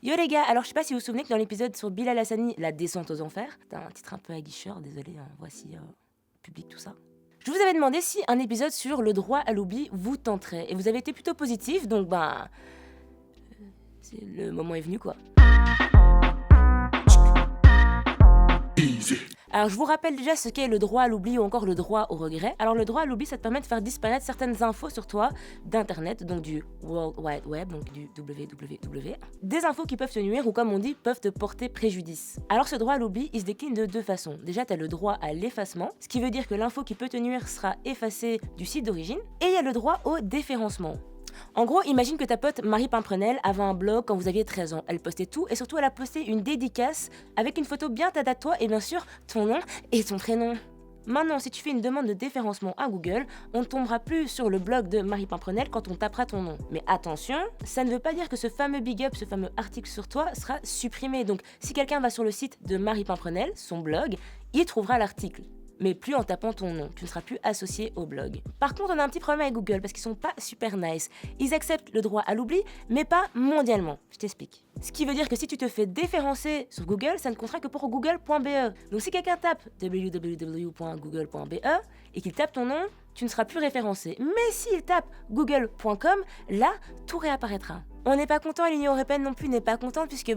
Yo les gars, alors je sais pas si vous vous souvenez que dans l'épisode sur Bilal Hassani, la descente aux enfers, c'était un titre un peu aguicheur, désolé, voici public tout ça. Je vous avais demandé si un épisode sur le droit à l'oubli vous tenterait, et vous avez été plutôt positif, donc le moment est venu quoi. Alors je vous rappelle déjà ce qu'est le droit à l'oubli ou encore le droit au regret. Alors le droit à l'oubli, ça te permet de faire disparaître certaines infos sur toi d'internet, donc du World Wide Web, donc du www. Des infos qui peuvent te nuire ou comme on dit, peuvent te porter préjudice. Alors ce droit à l'oubli, il se décline de deux façons. Déjà, tu as le droit à l'effacement, ce qui veut dire que l'info qui peut te nuire sera effacée du site d'origine. Et il y a le droit au déréférencement. En gros, imagine que ta pote Marie Pimprenel avait un blog quand vous aviez 13 ans. Elle postait tout et surtout elle a posté une dédicace avec une photo bien tête à toi et bien sûr ton nom et ton prénom. Maintenant, si tu fais une demande de déréférencement à Google, on ne tombera plus sur le blog de Marie Pimprenel quand on tapera ton nom. Mais attention, ça ne veut pas dire que ce fameux big up, ce fameux article sur toi sera supprimé. Donc si quelqu'un va sur le site de Marie Pimprenel, son blog, il trouvera l'article. Mais plus en tapant ton nom, tu ne seras plus associé au blog. Par contre, on a un petit problème avec Google parce qu'ils sont pas super nice. Ils acceptent le droit à l'oubli, mais pas mondialement. Je t'explique. Ce qui veut dire que si tu te fais déréférencer sur Google, ça ne comptera que pour google.be. Donc si quelqu'un tape www.google.be et qu'il tape ton nom, tu ne seras plus référencé. Mais s'il tape google.com, là, tout réapparaîtra. On n'est pas content et l'Union européenne non plus n'est pas contente puisque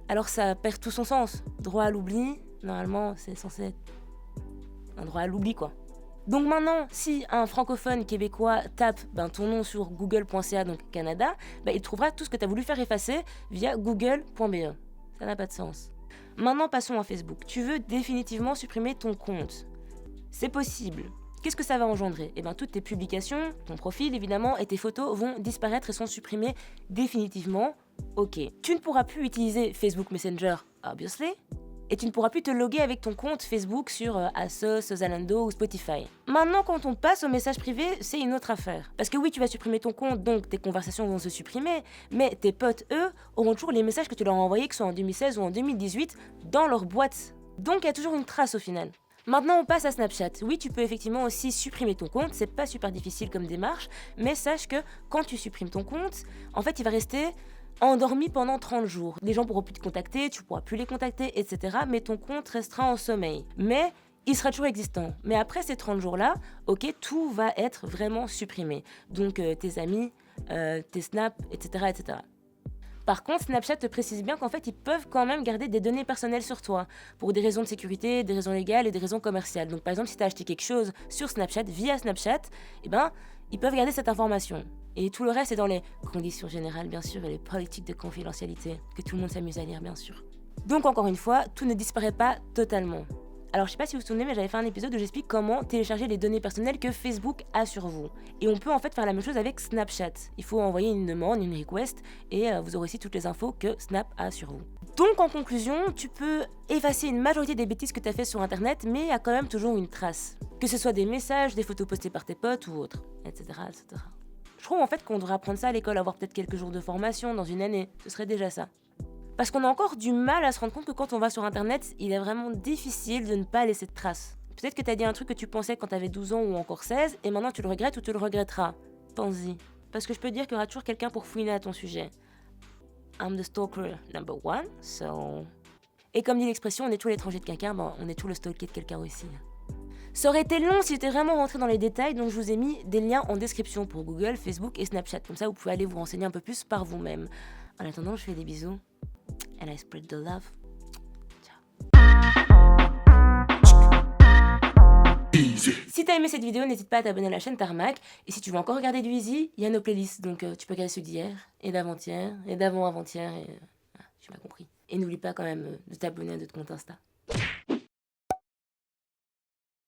alors ça perd tout son sens. Droit à l'oubli, normalement, c'est censé être un droit à l'oubli quoi. Donc maintenant, si un francophone québécois tape ton nom sur google.ca, donc Canada, il trouvera tout ce que tu as voulu faire effacer via google.be. Ça n'a pas de sens. Maintenant, passons à Facebook. Tu veux définitivement supprimer ton compte. C'est possible. Qu'est-ce que ça va engendrer ? Toutes tes publications, ton profil évidemment, et tes photos vont disparaître et sont supprimées définitivement. Ok. Tu ne pourras plus utiliser Facebook Messenger, obviously. Et tu ne pourras plus te loguer avec ton compte Facebook sur Asos, Zalando ou Spotify. Maintenant, quand on passe aux messages privés, c'est une autre affaire. Parce que oui, tu vas supprimer ton compte, donc tes conversations vont se supprimer, mais tes potes, eux, auront toujours les messages que tu leur as envoyés, que ce soit en 2016 ou en 2018, dans leur boîte. Donc il y a toujours une trace au final. Maintenant, on passe à Snapchat. Oui, tu peux effectivement aussi supprimer ton compte, c'est pas super difficile comme démarche, mais sache que quand tu supprimes ton compte, en fait, il va rester endormi pendant 30 jours. Les gens pourront plus te contacter, tu pourras plus les contacter, etc. Mais ton compte restera en sommeil. Mais il sera toujours existant. Mais après ces 30 jours-là, ok, tout va être vraiment supprimé. Donc tes amis, tes snaps, etc., etc. Par contre, Snapchat te précise bien qu'en fait, ils peuvent quand même garder des données personnelles sur toi, pour des raisons de sécurité, des raisons légales et des raisons commerciales. Donc par exemple, si tu as acheté quelque chose sur Snapchat, via Snapchat, ils peuvent garder cette information. Et tout le reste est dans les conditions générales, bien sûr, et les politiques de confidentialité, que tout le monde s'amuse à lire, bien sûr. Donc encore une fois, tout ne disparaît pas totalement. Alors je sais pas si vous vous souvenez, mais j'avais fait un épisode où j'explique comment télécharger les données personnelles que Facebook a sur vous. Et on peut en fait faire la même chose avec Snapchat. Il faut envoyer une demande, une request, et vous aurez aussi toutes les infos que Snap a sur vous. Donc en conclusion, tu peux effacer une majorité des bêtises que tu as fait sur internet, mais il y a quand même toujours une trace. Que ce soit des messages, des photos postées par tes potes ou autres, etc., etc. Je trouve en fait qu'on devrait apprendre ça à l'école, avoir peut-être quelques jours de formation dans une année, ce serait déjà ça. Parce qu'on a encore du mal à se rendre compte que quand on va sur internet, il est vraiment difficile de ne pas laisser de traces. Peut-être que t'as dit un truc que tu pensais quand t'avais 12 ans ou encore 16, et maintenant tu le regrettes ou tu le regretteras. Pense-y. Parce que je peux te dire qu'il y aura toujours quelqu'un pour fouiner à ton sujet. I'm the stalker number one, so... Et comme dit l'expression, on est toujours l'étranger de quelqu'un, on est toujours le stalker de quelqu'un aussi. Ça aurait été long si j'étais vraiment rentré dans les détails, donc je vous ai mis des liens en description pour Google, Facebook et Snapchat. Comme ça, vous pouvez aller vous renseigner un peu plus par vous-même. En attendant, je fais des bisous. And I spread the love. Ciao. Si t'as aimé cette vidéo, n'hésite pas à t'abonner à la chaîne Tarmac. Et si tu veux encore regarder du Easy, il y a nos playlists. Donc tu peux regarder ceux d'hier, et d'avant-hier, et d'avant-avant-hier, et... tu m'as compris. Et n'oublie pas quand même de t'abonner à notre compte Insta.